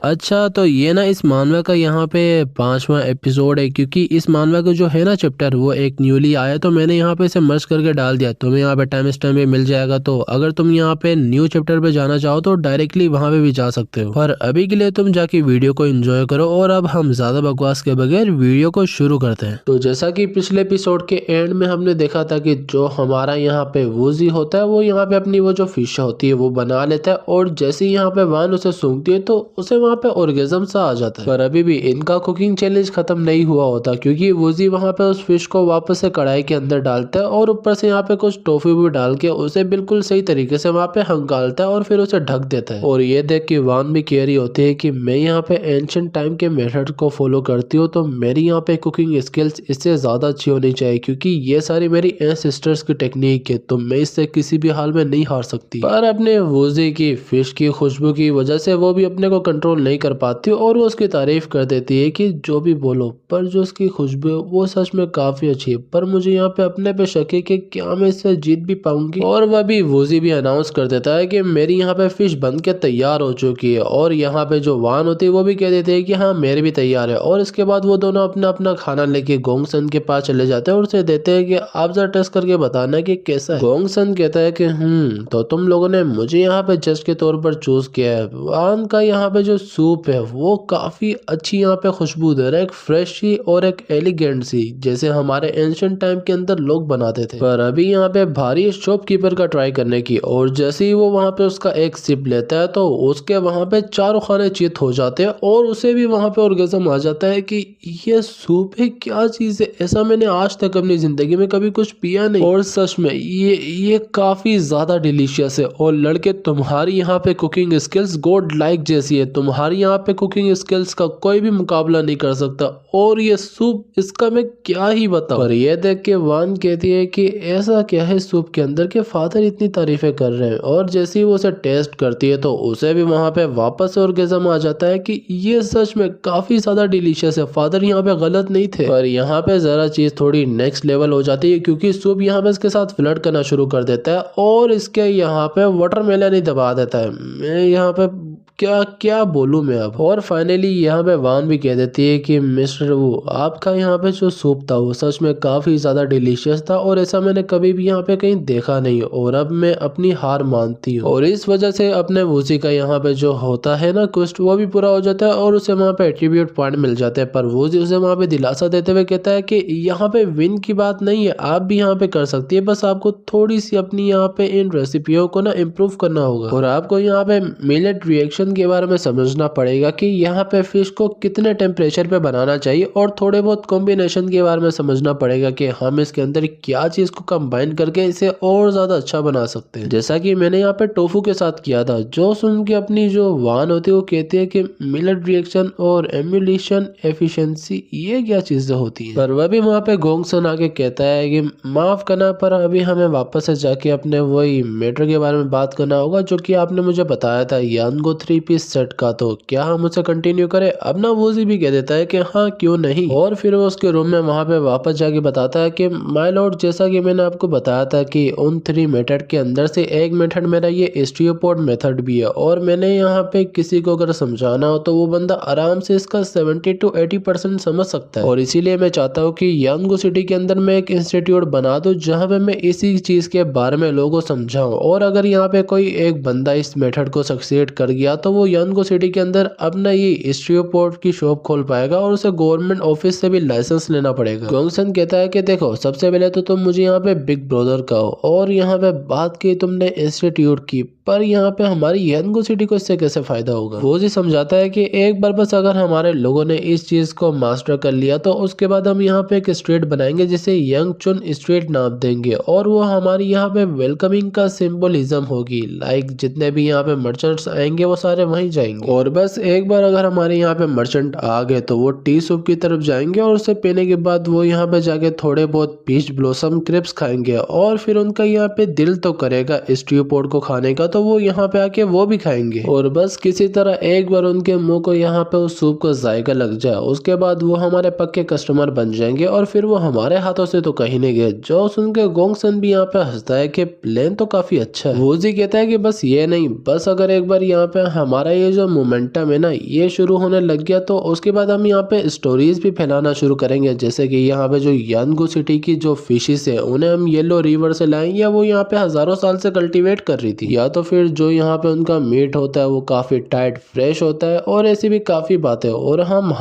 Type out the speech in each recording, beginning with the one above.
अच्छा, तो ये ना इस मानवा का यहाँ पे 5वां एपिसोड है, क्योंकि इस मानवा का जो है ना चैप्टर वो एक न्यूली आया, तो मैंने यहाँ पे इसे मर्ज करके डाल दिया। तुम्हें यहाँ पे टाइम पे मिल जाएगा, तो अगर तुम यहाँ पे न्यू चैप्टर पे जाना चाहो तो डायरेक्टली वहाँ पे भी जा सकते हो। पर अभी के लिए तुम जाके वीडियो को एंजॉय करो, और अब हम ज्यादा बकवास के बगैर वीडियो को शुरू करते हैं। तो जैसा की पिछले एपिसोड के एंड में हमने देखा था कि जो हमारा यहाँ पे वूजी होता है वो यहाँ पे अपनी वो जो फिश होती है वो बना लेता है, और जैसे ही यहाँ पे वान उसे सूंघती है तो उसे वहाँ पे ऑर्गेजम सा आ जाता है। पर अभी भी इनका कुकिंग चैलेंज खत्म नहीं हुआ होता, क्योंकि वूजी वहाँ पे उस फिश को वापस से कढ़ाई के अंदर डालता है, और ऊपर से यहाँ पे कुछ टॉफी भी डाल के उसे बिल्कुल सही तरीके से वहाँ पे हंगालता है और फिर उसे ढक देता है। और ये देख के वान भी कह रही होती है कि मैं यहाँ पे एंशिएंट टाइम के मेथड को फॉलो करती हूँ, तो मेरी यहाँ पे कुकिंग स्किल्स इससे ज्यादा अच्छी होनी चाहिए, क्योंकि ये सारी मेरी एंसेस्टर्स की टेक्निक है, तो मैं इससे किसी भी हाल में नहीं हार सकती। पर अपने वूजी की फिश की खुशबू की वजह से वो भी अपने को कंट्रोल नहीं कर पाती, और वो उसकी तारीफ कर देती है कि जो भी बोलो, पर जो उसकी खुशबू है वो सच में काफी अच्छी है, पर मुझे यहाँ पे अपने पे शक है कि क्या मैं इससे जीत भी पाऊंगी। और वह भी वूजी भी अनाउंस कर देता है कि मेरी यहाँ पे फिश बन के तैयार हो चुकी है, और यहाँ पे जो वान होती है वो भी कह देते हैं कि हाँ मेरे भी तैयार है। और इसके बाद वो दोनों अपना अपना खाना लेके गोंगसन के पास चले जाते हैं और उसे देते हैं कि आप जरा टेस्ट करके बताना कि कैसा है। गोंगसन कहता है कि तो तुम लोगों ने मुझे यहाँ पे जज के तौर पर चूज किया है। वान का यहाँ पे जो सूप है वो काफी अच्छी यहाँ पे खुशबू दे रहा है, एक फ्रेश सी और एक एलिगेंट सी, जैसे हमारे एंशिएंट टाइम के अंदर लोग बनाते थे। पर अभी यहाँ पे भारी शॉपकीपर का ट्राई करने की, और जैसे ही वो वहाँ पे उसका एक सिप लेता है तो उसके वहाँ पे चारों खाने चित हो जाते हैं, और उसे भी वहाँ पे ऑर्गेज़म आ जाता है कि ये सूप है, क्या चीज है, ऐसा मैंने आज तक अपनी जिंदगी में कभी कुछ पिया नहीं, और सच में ये काफी ज्यादा डिलीशियस है। और लड़के तुम्हारी यहाँ पे कुकिंग स्किल्स गॉड लाइक जैसी है, तुम्हारी यहाँ पे कुकिंग स्किल्स का कोई भी मुकाबला नहीं कर सकता, और ये सूप इसका मैं क्या ही बताऊं। पर ये देख के वान कहती है कि ऐसा क्या है सूप के अंदर के फादर इतनी तारीफें कर रहे हैं, और जैसे ही वो उसे टेस्ट करती है तो उसे भी वहां पे वापस ऑर्गेज़म आ जाता है कि ये सच में काफी ज्यादा डिलीशियस है, फादर यहाँ पे गलत नहीं थे। पर यहाँ पे जरा चीज थोड़ी नेक्स्ट लेवल हो जाती है, क्योंकि सूप यहाँ पे इसके साथ फ्लर्ट करना शुरू कर देता है, और इसके यहाँ पे वाटरमेलन ही दबा देता है। मैं यहाँ पे क्या क्या बोलूं मैं अब। और फाइनली यहाँ पे वान भी कह देती है कि मिस्टर वो आपका यहाँ पे जो सूप था वो सच में काफी ज्यादा डिलीशियस था, और ऐसा मैंने कभी भी यहाँ पे कहीं देखा नहीं, और अब मैं अपनी हार मानती हूँ। और इस वजह से अपने वूजी का यहाँ पे जो होता है ना क्वेस्ट वो भी पूरा हो जाता है, और उसे वहाँ पे एट्रीब्यूट पॉइंट मिल जाते हैं। पर वूजी उसे वहाँ पे दिलासा देते हुए कहता है कि यहाँ पे विन की बात नहीं है, आप भी यहाँ पे कर सकती है, बस आपको थोड़ी सी अपनी यहाँ पे इन रेसिपियों को ना इम्प्रूव करना होगा, और आपको यहाँ पे मिलेट रिएक्शन के बारे में समझना पड़ेगा कि यहाँ पे फिश को कितने टेम्परेचर पे बनाना चाहिए, और थोड़े बहुत कॉम्बिनेशन के बारे में समझना पड़ेगा कि हम इसके अंदर क्या चीज को कंबाइन करके इसे और ज्यादा अच्छा बना सकते हैं, जैसा कि मैंने यहाँ पे टोफू के साथ किया था। जो सुन के अपनी जो वान होती है वो कहती है कि मिलेट रिएक्शन और एम्यूलेशन एफिशिएंसी ये क्या चीजें होती है। पर वह भी वहाँ पे गोंगसन आके कहता है कि माफ करना, पर अभी हमें वापस से जाके अपने वही मैटर के बारे में बात करना होगा जो कि आपने मुझे बताया था यानगो 3 पीस सेट का, तो क्या हम उसे कंटिन्यू करें। अब ना वूजी भी कह देता है कि हाँ क्यों नहीं, और फिर वो उसके रूम में वहां पे वापस जाके बताता है कि माय लॉर्ड जैसा कि मैंने आपको बताया था कि उन 3 मेथड के अंदर से एक मेथड मेरा ये स्टीरियोपोड मेथड भी है, और मैंने यहाँ पे किसी को अगर समझाना हो तो वो बंदा आराम से इसका 70 to 80% समझ सकता है, और इसीलिए मैं चाहता हूँ कि यांगो सिटी के अंदर मैं एक इंस्टीट्यूट बना दूं जहाँ पे मैं इसी चीज के बारे में लोगों को समझाऊं, और अगर यहाँ पे कोई एक बंदा इस मेथड को सक्सेड कर गया तो वो यानको सिटी के अंदर अपना ये स्टीरियोपोड की शॉप खोल पाएगा, और उसे गवर्नमेंट ऑफिस से भी लाइसेंस लेना पड़ेगा। गोंगसन कहता है कि देखो सबसे पहले तो तुम मुझे यहाँ पे बिग ब्रदर कहो, और यहाँ पे बात की तुमने इंस्टीट्यूट की, पर यहाँ पे हमारी यानको सिटी को इससे कैसे फायदा होगा। वो जी समझाता है कि एक बार बस अगर हमारे लोगों ने इस चीज को मास्टर कर लिया तो उसके बाद हम यहाँ पे एक स्ट्रीट बनाएंगे जिसे यंग चुन स्ट्रीट नाम देंगे, और वो हमारी यहाँ पे वेलकमिंग का सिंबलिज्म होगी। लाइक जितने भी यहाँ पे मर्चेंट्स आएंगे वो सारे वहीं जाएंगे, और बस एक बार अगर हमारे यहाँ पे मर्चेंट आ गए तो वो टी सूप की तरफ जाएंगे, और उसे पीने के बाद वो यहाँ पे जाके थोड़े बहुत पीच ब्लॉसम क्रिप्स खाएंगे, और फिर उनका यहाँ पे दिल तो करेगा स्टीरियोपोड को खाने का, तो वो यहाँ पे आके वो भी खाएंगे, और बस किसी तरह एक बार उनके मुंह को यहाँ पे उस सूप का जायका लग जाए उसके बाद वो हमारे पक्के कस्टमर बन जाएंगे, और फिर वो हमारे हाथों से तो कहीं नहीं गए। जो सुन के गोंगसन भी यहाँ पे हंसता है कि प्लान तो काफी अच्छा है। वो जी कहता है कि बस ये नहीं, बस अगर एक बार यहाँ पे हमारा ये जो मोमेंटम है ना ये शुरू होने लग गया, तो उसके बाद हम यहाँ पे स्टोरीज भी फैलाना शुरू करेंगे। जैसे कि यहाँ पे जो यानगो सिटी की जो फिशेस है उन्हें हम येलो रिवर से लाएंगे, या वो यहाँ पे हजारों साल से कल्टीवेट कर रही थी, या तो फिर जो यहाँ पे उनका मीट होता है वो काफी टाइट फ्रेश होता है, और ऐसी भी काफी बातें। और हम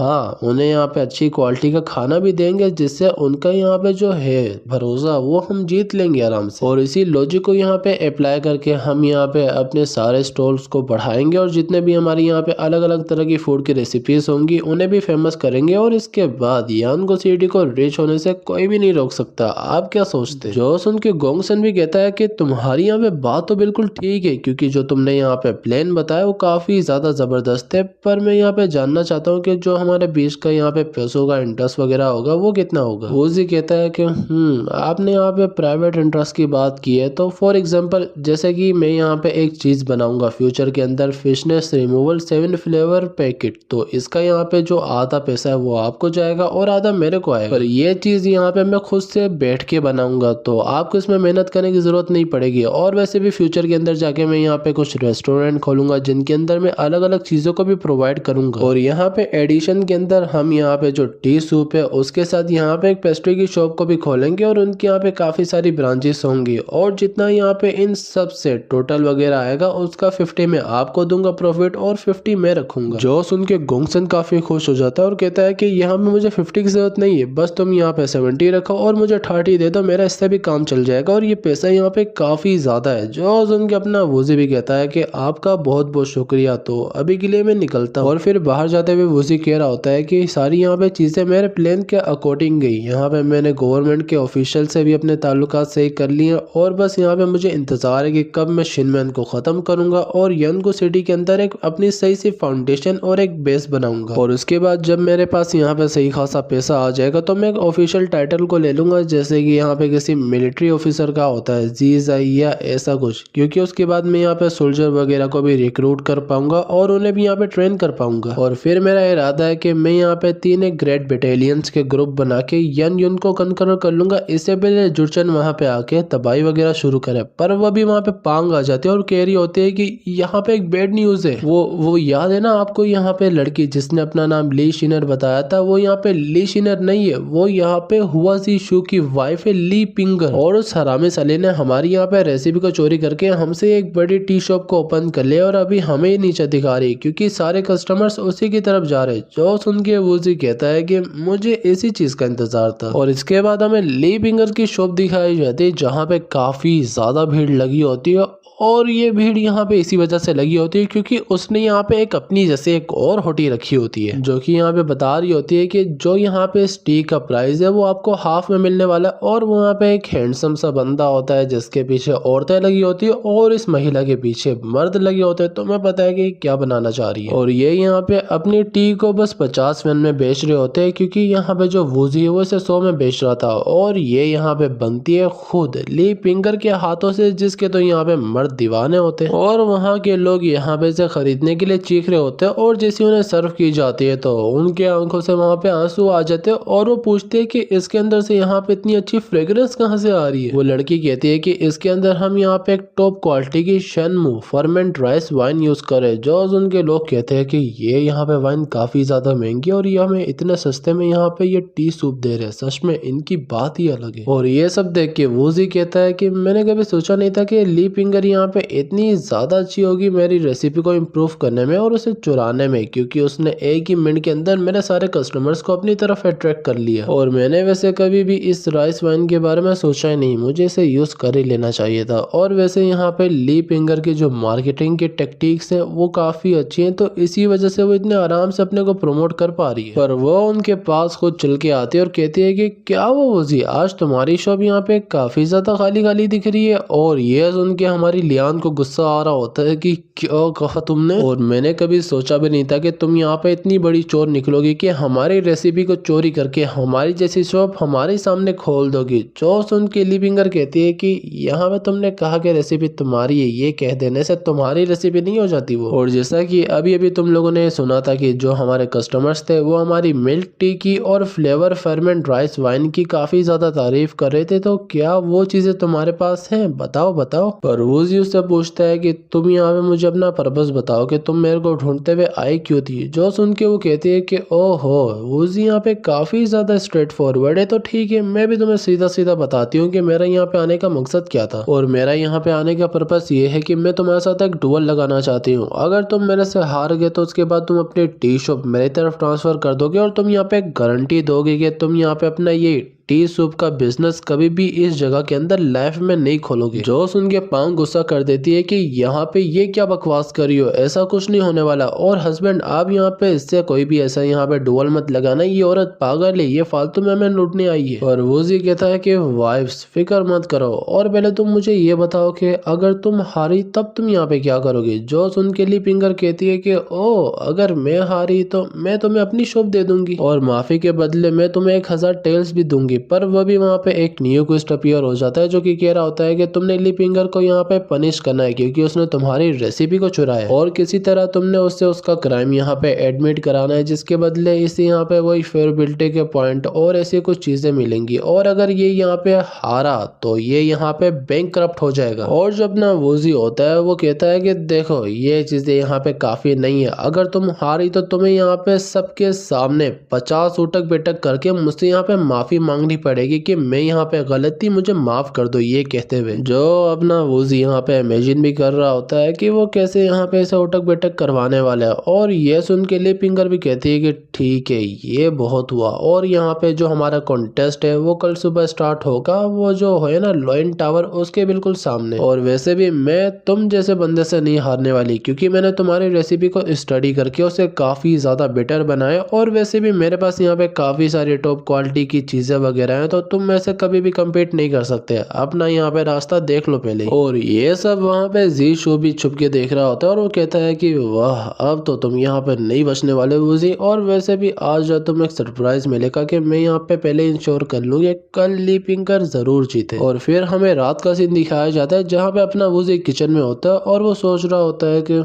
उन्हें यहाँ पे अच्छी क्वालिटी का खाना भी देंगे, जिससे उनका यहाँ पे जो है भरोसा वो हम जीत लेंगे आराम से। और इसी लॉजिक को यहाँ पे अप्लाई करके हम यहाँ पे अपने सारे स्टॉल्स को बढ़ाएंगे, और जितने भी हमारे यहाँ पे अलग अलग तरह की फूड की रेसिपीज होंगी उन्हें भी फेमस करेंगे। और इसके बाद यानगो सिटी को रीच होने से कोई भी नहीं रोक सकता। आप क्या सोचते हैं? जो सुन के गोंगसन भी कहता है कि तुम्हारी यहाँ पे बात तो बिल्कुल ठीक है, क्योंकि जो तुमने यहाँ पे प्लान बताया वो काफी ज्यादा जबरदस्त है, पर मैं यहाँ पे जानना चाहता हूँ कि जो हमारे बीच का यहाँ पे पैसों का इंटरेस्ट वगैरह होगा वो कितना होगा। वोजी कहता है कि आपने यहाँ पे प्राइवेट इंटरेस्ट की बात की है, तो फॉर एग्जांपल जैसे कि मैं यहाँ पे एक चीज बनाऊंगा फ्यूचर के अंदर, फिशनेस रिमूवल 7 फ्लेवर पैकेट, तो इसका यहाँ पे जो आधा पैसा है वो आपको जाएगा और आधा मेरे को आएगा। पर ये चीज यहाँ पे मैं खुद से बैठ के बनाऊंगा, तो आपको इसमें मेहनत करने की जरूरत नहीं पड़ेगी। और वैसे भी फ्यूचर के अंदर जाके मैं यहाँ पे कुछ रेस्टोरेंट खोलूंगा जिनके अंदर मैं अलग अलग चीजों को भी प्रोवाइड करूंगा। और यहाँ पे एडिशन के अंदर हम यहाँ पे जो टी सूप है उसके साथ यहाँ पे एक पेस्ट्री की शॉप को भी खोलेंगे, और उनके यहाँ पे काफी सारी ब्रांचेस होंगी। और जितना यहाँ पे इन सब से टोटल वगैरह आएगा उसका 50 मैं आपको दूंगा प्रॉफिट, और 50 मैं रखूंगा। जो सुन के गोंगसन काफी खुश हो जाता है और कहता है कि यहाँ पे मुझे 50 की जरूरत नहीं है, बस तुम यहाँ पे 70 रखो और मुझे 30 दे दो, मेरा इससे भी काम चल जाएगा, और ये पैसा यहाँ पे काफी ज्यादा है। जो सुन के अपना वोजी भी कहता है कि आपका बहुत बहुत शुक्रिया, तो अभी के लिए मैं निकलता हूँ। और फिर बाहर जाते हुए वोजी कह रहा होता है कि सारी यहाँ पे चीजें मेरे प्लान के अकॉर्डिंग गई। यहाँ पे मैंने गवर्नमेंट के ऑफिशियल से भी अपने ताल्लुकात सही कर लिए, और बस यहाँ पे मुझे इंतजार है कि कब मैं शिनमैन को खत्म करूंगा और यानगो सिटी के अंदर एक अपनी सही सी फाउंडेशन और एक बेस बनाऊंगा। और उसके बाद जब मेरे पास यहाँ पे सही खासा पैसा आ जाएगा तो मैं एक ऑफिशियल टाइटल को ले लूंगा, जैसे कि यहाँ पे किसी मिलिट्री ऑफिसर का होता है जीजाई या ऐसा कुछ, क्योंकि उसके बाद मैं यहाँ पे सोल्जर वगैरह को भी रिक्रूट कर पाऊंगा और उन्हें भी यहाँ पे ट्रेन कर पाऊंगा। और फिर मेरा इरादा है कि मैं यहाँ पे 3 एक ग्रेट बटालियंस के ग्रुप बना के यन युन को कंकर कर लूंगा। इससे पहले जुर्चन वहां पे आके तबाही वगैरह शुरू करे, पर वो भी वहां पे पांग आ जाती है और कह रही होती है कि यहाँ पे एक बैड न्यूज है। वो याद है ना आपको, यहाँ पे लड़की जिसने अपना नाम ली शिनर बताया था, वो यहाँ पे ली शिनर नहीं है, वो यहाँ पे हुआ सी शू की वाइफ है ली पिंगर। और उस हरामी साले ने हमारी यहाँ पे रेसिपी को चोरी करके हमसे एक बड़ी टी शॉप को ओपन कर लिया, और अभी हमें ही नीचे दिखा रही क्योंकि सारे कस्टमर्स उसी की तरफ जा रहे। जो सुन के वोजी कहता है कि मुझे इसी चीज का इंतजार था। और इसके बाद हमें ली पिंगर की शॉप दिखाई जाती है जहाँ पे काफी ज्यादा भीड़ लगी होती है, और ये भीड़ यहाँ पे इसी वजह से लगी होती है क्योंकि उसने यहाँ पे एक अपनी जैसे एक और होटी रखी होती है, जो कि यहाँ पे बता रही होती है कि जो यहाँ पे इस टी का प्राइस है वो आपको हाफ में मिलने वाला है। और वहाँ पे एक हैंडसम सा बंदा होता है जिसके पीछे औरतें लगी होती है और इस महिला के पीछे मर्द लगे होते हैं। तो मैं पता है कि क्या बनाना चाह रही है, और ये यहाँ पे अपनी टी को बस 50 वन में बेच रहे होते हैं, क्योंकि यहाँ पे जो वूजी है वो इसे 100 में बेच रहा था। और ये यहाँ पे बनती है खुद ली पिंगर के हाथों से, जिसके तो यहाँ पे मर्द दीवाने होते हैं, और वहाँ के लोग यहाँ पे से खरीदने के लिए चीख रहे होते हैं। और जैसे उन्हें सर्व की जाती है तो उनके आंखों से वहाँ पे आंसू आ जाते हैं, और वो पूछते हैं कि इसके अंदर से यहाँ पे इतनी अच्छी फ्रेग्रेंस कहाँ से आ रही है। वो लड़की कहती है कि इसके अंदर हम यहाँ पे एक टॉप क्वालिटी की शनमू फर्मेंट राइस वाइन यूज करे। जो उनके लोग कहते हैं कि ये यहाँ पे वाइन काफी ज्यादा महंगी और ये हमें इतने सस्ते में यहाँ पे ये टी सूप दे रहे हैं, सच में इनकी बात ही अलग है। और ये सब देख के वूजी कहता है कि मैंने कभी सोचा नहीं था कि ली पिंगर यहाँ पे इतनी ज्यादा अच्छी होगी मेरी रेसिपी को इम्प्रूव करने में और उसे चुराने में, क्योंकि उसने एक ही मिनट के अंदर मेरे सारे कस्टमर्स को अपनी तरफ अट्रैक्ट कर लिया। और मैंने वैसे कभी भी इस राइस वाइन के बारे में सोचा ही नहीं, मुझे इसे यूज कर ही लेना चाहिए था। और वैसे यहाँ पे ली पिंगर की जो मार्केटिंग की टेक्टिक्स है वो काफी अच्छी है, तो इसी वजह से वो इतने आराम से अपने को प्रमोट कर पा रही है। पर वो उनके पास खुद चल के आती है और कहती है कि क्या वो वजी आज तुम्हारी शॉप यहाँ पे काफी ज्यादा खाली खाली दिख रही है। और ये सुन के हमारी लियान को गुस्सा आ रहा होता है कि क्या कहा तुमने, और मैंने कभी सोचा भी नहीं था कि तुम यहाँ पे इतनी बड़ी चोर निकलोगी कि हमारी रेसिपी को चोरी करके हमारी जैसी शॉप हमारे सामने खोल दोगी। जो सुन के ली पिंगर कहती है कि यहाँ पे तुमने कहा कि रेसिपी तुम्हारी है, ये कह देने से तुम्हारी रेसिपी नहीं हो जाती वो। और जैसा कि अभी अभी तुम लोगों ने सुना था कि जो हमारे कस्टमर्स थे वो हमारी मिल्क टी की और फ्लेवर फर्मेंट राइस वाइन की काफी ज्यादा तारीफ कर रहे थे, तो क्या वो चीजें तुम्हारे पास हैं? बताओ बताओ। पर वो वूजी उससे पूछता है कि तुम यहाँ पे मुझे अपना पर्पस बताओ कि तुम मेरे को ढूंढते हुए आई क्यों थी। जो सुन के वो कहती है कि ओहो, वूजी यहाँ पे काफी ज्यादा स्ट्रेट फॉरवर्ड है, तो ठीक है मैं भी तुम्हें सीधा सीधा बताती हूँ कि मेरा यहाँ पे आने का मकसद क्या था। और मेरा यहाँ पे आने का पर्पस ये है कि मैं तुम्हारे साथ एक डुअल लगाना चाहती हूँ। अगर तुम मेरे से हार गए तो उसके बाद तुम अपनी टी शॉप मेरी तरफ ट्रांसफर कर दोगे और तुम यहाँ पे गारंटी दोगे कि तुम यहाँ पे अपना ये टी सूप का बिजनेस कभी भी इस जगह के अंदर लाइफ में नहीं खोलोगे। जो सुन के पांग गुस्सा कर देती है कि यहाँ पे ये क्या बकवास कर रही हो, ऐसा कुछ नहीं होने वाला। और हस्बैंड आप यहाँ पे इससे कोई भी ऐसा यहाँ पे डुअल मत लगाना, ये औरत पागल है, ये फालतू में हमें लूटने आई है। और वूजी कहता है कि वाइफ्स फिक्र मत करो, और पहले तुम मुझे ये बताओ कि अगर तुम हारी तब तुम यहाँ पे क्या करोगे। जो सुन के ली फिंगर कहती है कि ओ अगर मैं हारी तो मैं तुम्हें अपनी शॉप दे दूंगी और माफी के बदले में तुम्हें 1000 टेल्स भी दूंगी। पर वह भी वहाँ पे एक न्यू क्विस्ट अपीयर हो जाता है जो कि कह रहा होता है कि तुमने ली फिंगर को यहाँ पे पनिश करना है क्योंकि उसने तुम्हारी रेसिपी को चुराया और किसी तरह तुमने उससे उसका क्राइम यहाँ पे एडमिट कराना है, जिसके बदले इसे यहाँ पे वही फेयरबिलिटी के पॉइंट और ऐसी कुछ चीजें मिलेंगी। और अगर ये यहाँ पे हारा तो ये यहाँ पे बैंकक्रप्ट हो जाएगा। और जो अपना वूजी होता है वो कहता है कि देखो ये चीजें यहाँ पे काफी नहीं है, अगर तुम हारी तो तुम्हें यहाँ पे सबके सामने 50 उठक बैठक करके मुझसे यहाँ पे माफी मांगनी पड़ेगी कि मैं यहाँ पे गलत थी, मुझे माफ कर दो। ये कहते हुए जो अपना वूजी यहाँ पे इमेजिन भी कर रहा होता है कि वो कैसे यहाँ पे ऐसा उठक बैठक करवाने वाला है। और ये सुन के लिप फिंगर भी कहती है कि ठीक है ये बहुत हुआ और यहाँ पे जो हमारा कॉन्टेस्ट है वो कल सुबह स्टार्ट होगा, वो जो है ना लॉयन टावर उसके बिल्कुल सामने। और वैसे भी मैं तुम जैसे बंदे से नहीं हारने वाली क्योंकि मैंने तुम्हारी रेसिपी को स्टडी करके उसे काफी ज्यादा बेटर बनाया और वैसे भी मेरे पास यहाँ पे काफी सारी टॉप क्वालिटी की चीजें वगैरह हैं, तो तुम ऐसे कभी भी कम्पीट नहीं कर सकते। अपना यहाँ पे रास्ता देख लो पहले। और ये सब वहाँ पे जी शो भी छुप के देख रहा होता है और वो कहता है कि वाह अब तो तुम यहाँ पे नहीं बचने वाले वूजी, और वैसे भी आज तुम एक सरप्राइज मिलेगा कि मैं यहाँ पे पहले इंश्योर कर लूंगी कल ली फिंगर जरूर जीते। और फिर हमें रात का सीन दिखाया जाता है जहाँ पे अपना वूजी किचन में होता है और वो सोच रहा होता है कि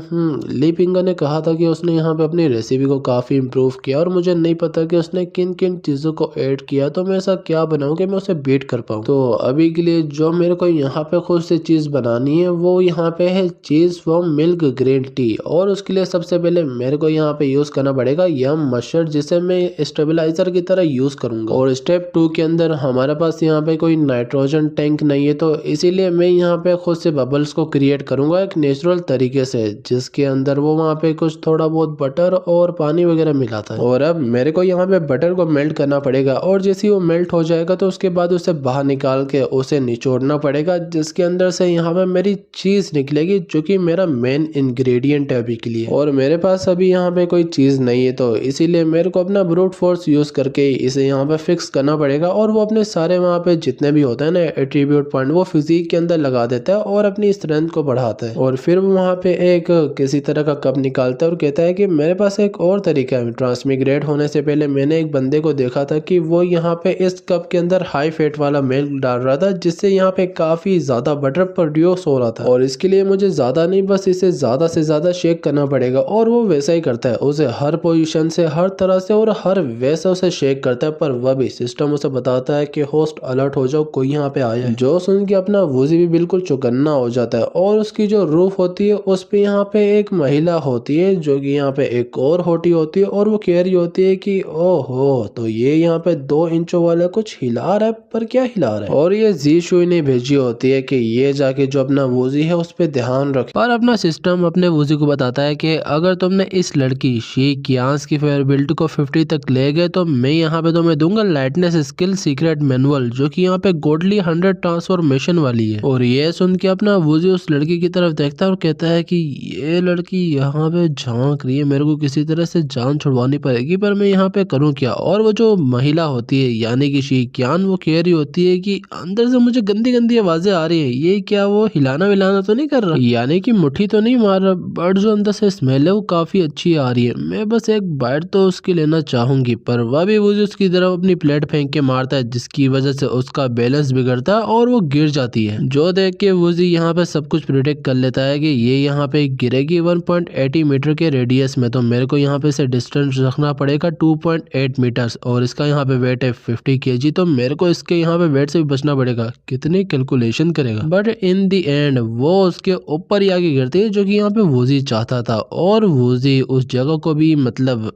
ली फिंगर ने कहा था कि उसने यहाँ पे अपनी रेसिपी को काफी इम्प्रूव किया और मुझे नहीं पता कि उसने किन किन चीजों को ऐड किया, तो मैं ऐसा क्या बनाऊं कि मैं उसे बीट कर पाऊं। तो अभी के लिए जो मेरे को यहाँ पे खुद से चीज बनानी है वो यहाँ पे है चीज फ्रॉम मिल्क ग्रीन टी। और उसके लिए सबसे पहले मेरे को यहाँ पे यूज करना पड़ेगा यम मस्टर्ड, जिसे मैं स्टेबलाइजर की तरह यूज करूंगा। और स्टेप 2 के अंदर हमारे पास यहाँ पे कोई नाइट्रोजन टैंक नहीं है, तो इसीलिए मैं यहाँ पे खुद से बबल्स को क्रिएट करूंगा एक नेचुरल तरीके से, जिसके अंदर वो वहाँ पे कुछ थोड़ा बहुत बटर और पानी वगैरह मिलाता है। और अब मेरे को यहाँ पे बटर को मेल्ट करना पड़ेगा और जैसे ही वो मेल्ट हो जाएगा तो उसके बाद उसे बाहर निकाल के उसे निचोड़ना पड़ेगा, जिसके अंदर से यहाँ पे मेरी चीज निकलेगी जो कि मेरा मेन इंग्रेडिएंट है अभी के लिए। और मेरे पास अभी यहाँ पे कोई चीज नहीं है, तो इसीलिए मेरे को अपना ब्रूट फोर्स यूज करके इसे यहाँ पे फिक्स करना पड़ेगा। और वो अपने सारे वहाँ पे जितने भी होते हैं ना एट्रीब्यूट पॉइंट वो फिजिक के अंदर लगा देता है और अपनी स्ट्रेंथ को बढ़ाता है। और फिर वो वहाँ पे एक किसी तरह का कप निकालता है और कहता है कि मेरे पास एक और तरीका है। ट्रांसमिग्रेट होने से पहले मैंने एक बंदे को देखा था कि वो यहाँ पे इस कप के अंदर हाई फैट वाला मिल्क डाल रहा था, जिससे यहाँ पे काफी ज्यादा बटर प्रोड्यूस हो रहा था। और इसके लिए मुझे ज्यादा नहीं बस इसे ज्यादा से ज्यादा शेक करना पड़ेगा। और वो वैसा ही करता है, उसे हर पोजीशन से हर तरह से और हर वैसा उसे शेक करता है। पर वह भी सिस्टम उसे बताता है कि होस्ट अलर्ट हो जाओ, कोई यहाँ पे आया है। जो सुन के अपना वूजी भी बिल्कुल चौकन्ना हो जाता है। और उसकी जो रूफ होती है उस पे यहाँ पे एक महिला होती है जो कि यहाँ पे एक और होटी होती है और वो कह रही होती है कि ओहो तो ये यहाँ पे 2 इंचों वाला कुछ हिला रहा है, पर क्या हिला रहा है। और ये जी शुई ने भेजी होती है कि ये जाके जो अपना वूजी है उस पे ध्यान रखे। पर अपना सिस्टम अपने वूजी को बताता है कि अगर तुमने इस लड़की शी कियांस की फेयरबिलिटी को 50 तक ले गए तो मैं यहाँ पे तुम्हें दूंगा लाइटनेस स्किल सीक्रेट मैनुअल, जो कि यहाँ पे गोडली 100 ट्रांसफॉर्मेशन वाली है। और ये सुन के अपना वूजी उस लड़की की तरफ देखता है और कहता है कि ये लड़की यहाँ पे झांक रही है, मेरे को किसी तरह से जान छुड़वानी पड़ेगी, पर मैं यहाँ पे करूँ क्या। और वो जो महिला होती है यानी कि शी कियान वो कह रही होती है कि अंदर से मुझे गंदी गंदी आवाजें आ रही है, ये क्या वो हिलाना विलाना तो नहीं कर रहा, यानी कि मुट्ठी तो नहीं मार रहा, बट जो अंदर से स्मेल है वो काफी अच्छी आ रही है, मैं बस एक बाइट तो उसकी लेना चाहूंगी। पर वह भी वूजी उसकी तरफ अपनी प्लेट फेंक के मारता है, जिसकी वजह से उसका बैलेंस बिगड़ता है और वो गिर जाती है। जो देख के वूजी यहाँ पे सब कुछ प्रिडिक्ट कर लेता है कि ये यहाँ पे गिरेगी 1.80 मीटर के रेडियस में, तो मेरे को यहाँ पे से डिस्टेंस रखना पड़ेगा 2.8 मीटर्स और इसका यहाँ पे वेट है 50 kg, तो मेरे को इसके यहाँ पे वेट से भी बचना पड़ेगा। कितनी कैलकुलेशन करेगा, बट इन दी एंड वो उसके ऊपर ही आगे गिरती है जो कि यहाँ पे वूजी चाहता था, और वूजी उस जगह को भी मतलब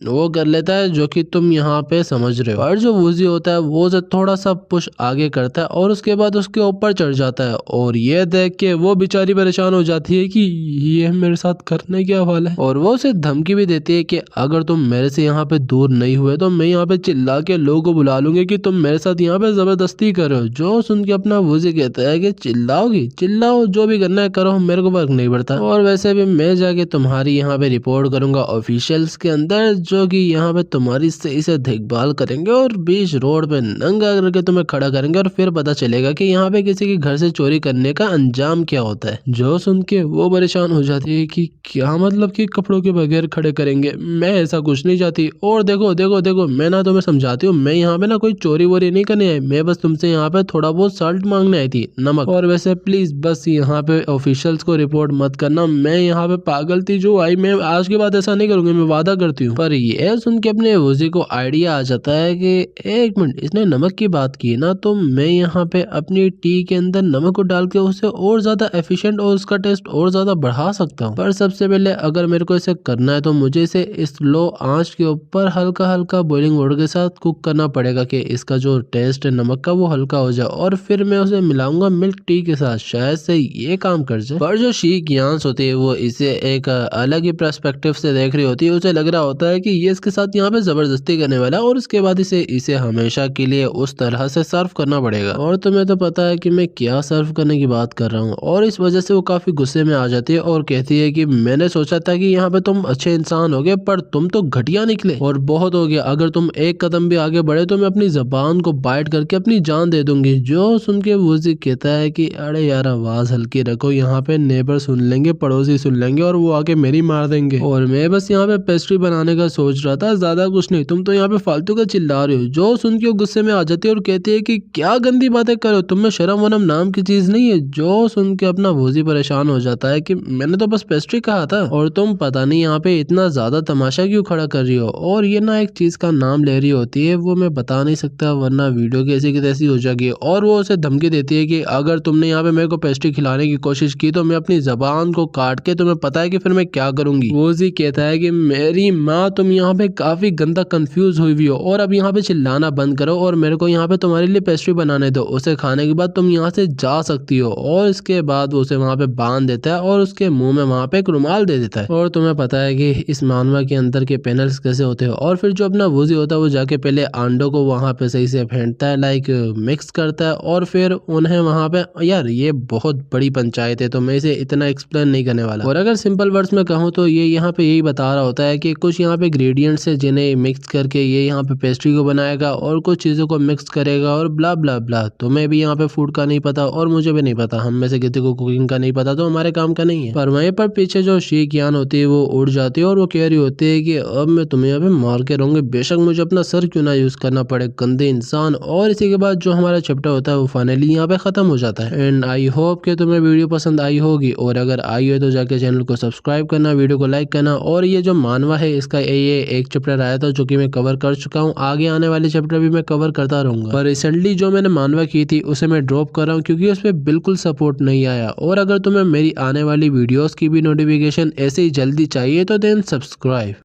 वो कर लेता है जो कि तुम यहाँ पे समझ रहे हो। और जो वूजी होता है वो जो थोड़ा सा पुश आगे करता है और उसके बाद उसके ऊपर चढ़ जाता है, और ये देख के वो बेचारी परेशान हो जाती है कि ये मेरे साथ करने क्या वाला है, और वो उसे धमकी भी देती है कि अगर तुम मेरे से यहाँ पे दूर नहीं हुए तो मैं यहाँ पे चिल्ला के लोगों को बुला लूंगी कि तुम मेरे साथ यहाँ पे जबरदस्ती करो। जो सुन के अपना वूजी कहता है कि चिल्लाओगी, चिल्लाओ, जो भी करना है करो, मेरे को फर्क नहीं पड़ता, और वैसे भी मैं जाके तुम्हारी यहाँ पे रिपोर्ट करूंगा ऑफिशियल्स के अंदर, जो कि यहाँ पे तुम्हारी सही से देखभाल करेंगे और बीच रोड पे नंगा करके तुम्हें खड़ा करेंगे, और फिर पता चलेगा कि यहाँ पे किसी के घर से चोरी करने का अंजाम क्या होता है। जो सुन के वो परेशान हो जाती है कि क्या मतलब कि कपड़ों के बगैर खड़े करेंगे, मैं ऐसा कुछ नहीं चाहती, और देखो देखो देखो मैं ना तुम्हें समझाती हूँ, मैं यहाँ पे ना कोई चोरी वोरी नहीं करने आई, मैं बस तुमसे यहाँ पे थोड़ा बहुत सॉल्ट मांगने आई थी, नमक, और वैसे प्लीज बस यहाँ पे ऑफिशियल्स को रिपोर्ट मत करना, मैं यहाँ पे पागल थी जो आई, मैं आज के बाद ऐसा नहीं करूंगी, मैं वादा करती हूँ। पर ये सुन के अपने वूजी को आइडिया आ जाता है कि एक मिनट, इसने नमक की बात की ना, तो मैं यहाँ पे अपनी टी के अंदर नमक को डाल के उसे और ज्यादा एफिशिएंट और उसका टेस्ट और ज्यादा बढ़ा सकता हूँ। पर सबसे पहले अगर मेरे को इसे करना है तो मुझे इसे इस लो आंच के ऊपर हल्का हल्का बॉइलिंग वाटर के साथ कुक करना पड़ेगा कि इसका जो टेस्ट है नमक का वो हल्का हो जाए, और फिर मैं उसे मिलाऊंगा मिल्क टी के साथ, शायद से ये काम कर जाए। पर जो शीक यांस होती है वो इसे एक अलग ही पर्सपेक्टिव से देख रही होती है, उसे लग रहा होता है कि ये इसके साथ यहाँ पे जबरदस्ती करने वाला है, और उसके बाद इसे हमेशा के लिए उस तरह से सर्व करना पड़ेगा। और तुम्हें तो पता है कि मैं क्या सर्व करने की बात कर रहा हूँ, और इस वजह से वो काफी गुस्से में आ जाती है और कहती है कि मैंने सोचा था कि यहाँ पे तुम अच्छे इंसान होगे, पर तुम तो घटिया निकले, और बहुत हो गया, अगर तुम एक कदम भी आगे बढ़े तो मैं अपनी जबान को बाइट करके अपनी जान दे दूंगी। जो सुन के वूजी कहता है कि अरे यार आवाज हल्की रखो, यहाँ पे नेबर सुन लेंगे, पड़ोसी सुन लेंगे, और वो आके मेरी मार देंगे, और मैं बस यहाँ पे पेस्ट्री बनाने का सोच रहा था, ज्यादा कुछ नहीं, तुम तो यहाँ पे फालतू का चिल्ला रहे हो। जो सुन के वो गुस्से में आ जाती है और कहती है कि क्या गंदी बातें करो, तुम में शर्म वरम नाम की चीज नहीं है। जो सुन के अपना वूजी परेशान हो जाता है कि मैंने तो बस पेस्ट्री कहा था, और तुम पता नहीं यहाँ पे इतना ज्यादा तमाशा क्यों खड़ा कर रही हो, और ये ना एक चीज का नाम ले रही होती है, वो मैं बता नहीं सकता वरना वीडियो की ऐसी की तैसी हो जाएगी, और वो उसे धमकी देती है कि अगर तुमने यहाँ पे मेरे को पेस्ट्री खिलाने की कोशिश की तो मैं अपनी जबान को काट के तुम्हें पता है कि फिर मैं क्या करूंगी। वूजी कहता है कि मेरी माँ, तुम यहाँ पे काफी गंदा कंफ्यूज हुई हुई हो, और अब यहाँ पे चिल्लाना बंद करो और मेरे को यहाँ पे तुम्हारे लिए पेस्ट्री बनाने दो, उसे खाने के बाद तुम यहाँ से जा सकती हो। और इसके बाद वो उसे वहाँ पे बांध देता है और उसके मुंह में वहाँ पे एक रुमाल दे देता है। और तुम्हें पता है कि इस मानवा के अंदर के पैनल्स कैसे होते हैं, और फिर जो अपना वूजी होता है वो जाके पहले अंडों को वहाँ पे सही से फेंटता है, लाइक मिक्स करता है, और फिर उन्हें वहाँ पे, यार ये बहुत बड़ी पंचायत है तो मैं इसे इतना एक्सप्लेन नहीं करने वाला, और अगर सिंपल वर्ड्स में कहूँ तो ये यहाँ पे यही बता रहा होता है कि कुछ यहाँ पे इंग्रेडिएंट्स है जिन्हें मिक्स करके ये यहाँ पे पेस्ट्री को बनाएगा और कुछ चीजों को मिक्स करेगा और ब्ला ब्ला ब्ला। तुम्हें भी यहाँ पे फूड का नहीं पता और मुझे भी नहीं पता, हम में से किसी को कुकिंग का नहीं पता, तो हमारे काम का नहीं है। पर वहीं पर पीछे जो शीक यान होती है वो उड़ जाती है और वो कह रही होती है कि अब मैं तुम्हें यहाँ पे मार के रहूंगी, बेशक मुझे अपना सर क्यों ना यूज करना पड़े, गंदे इंसान। और इसी के बाद जो हमारा चैप्टर होता है वो फाइनली यहाँ पे खत्म हो जाता है। एंड आई होप कि तुम्हें वीडियो पसंद आई होगी, और अगर आई हो तो जाके चैनल को सब्सक्राइब करना, वीडियो को लाइक करना। और ये जो मानवा है इसका ये एक चैप्टर आया था जो कि मैं कवर कर चुका हूँ, आगे आने वाले चैप्टर भी मैं कवर करता रहूंगा। पर रिसेंटली जो मैंने मानवा की थी उसे मैं ड्रॉप कर रहा हूँ क्योंकि उस पर बिल्कुल सपोर्ट नहीं आया। और अगर तुम्हें मेरी आने वाली वीडियोस की भी नोटिफिकेशन ऐसे ही जल्दी चाहिए तो देन सब्सक्राइब।